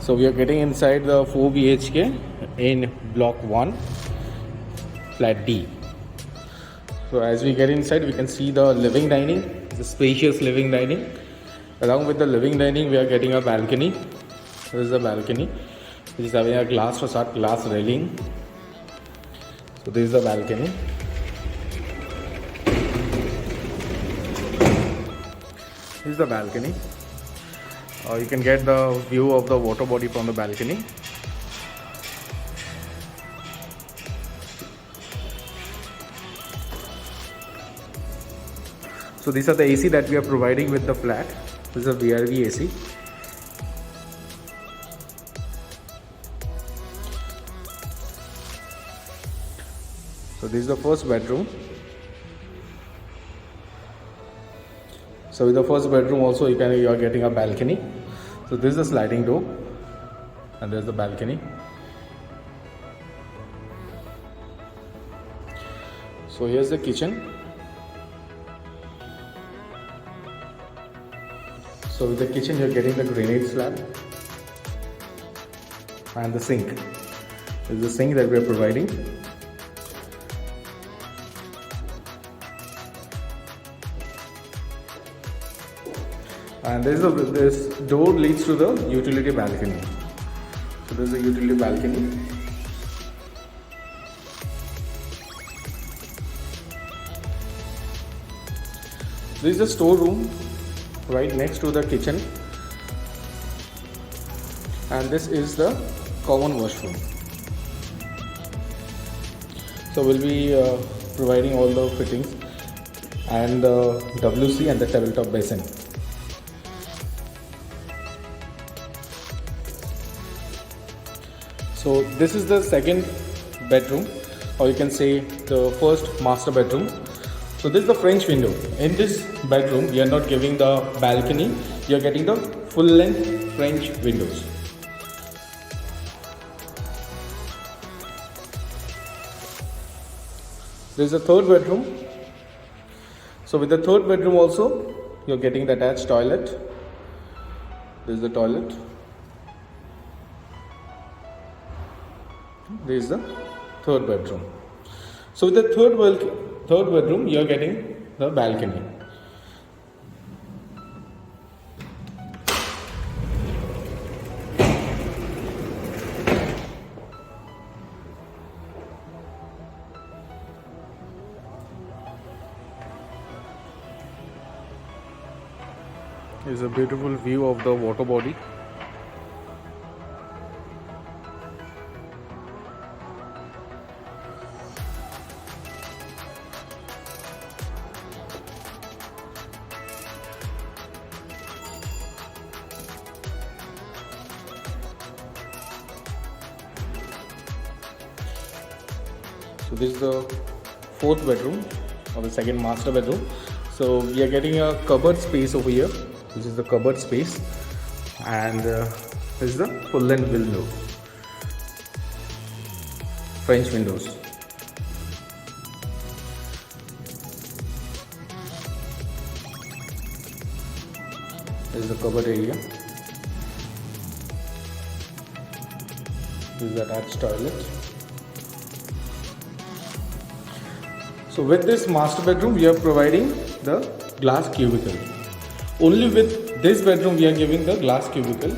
So we are getting inside the 4 BHK in block 1, flat D. So as we get inside, we can see the living dining, the spacious living dining. Along with the living dining, we are getting a balcony. This is the balcony, which is having a glass facade, glass railing. So this is the balcony. This is the balcony. You can get the view of the water body from the balcony. So these are the AC that we are providing with the flat. This is a VRV AC. So this is the first bedroom. So with the first bedroom also you are getting a balcony. So this is the sliding door and there's the balcony. So here's the kitchen. So with the kitchen you're getting the granite slab and the sink. This is the sink that we are providing. And this door leads to the utility balcony. So this is the utility balcony. This is the storeroom right next to the kitchen. And this is the common washroom. So we'll be providing all the fittings and the WC and the tabletop basin. So this is the second bedroom, or you can say the first master bedroom. So this is the French window. In this bedroom, we are not giving the balcony, you are getting the full length French windows. This is the third bedroom. So with the third bedroom also, you are getting the attached toilet. This is the toilet. This is the third bedroom. So with the third bedroom, you are getting the balcony. This is a beautiful view of the water body. So this is the fourth bedroom or the second master bedroom. So we are getting a cupboard space over here. This is the cupboard space, and this is the full length window, French windows. This is the cupboard area. This is the attached toilet. So with this master bedroom, we are providing the glass cubicle. Only with this bedroom we are giving the glass cubicle.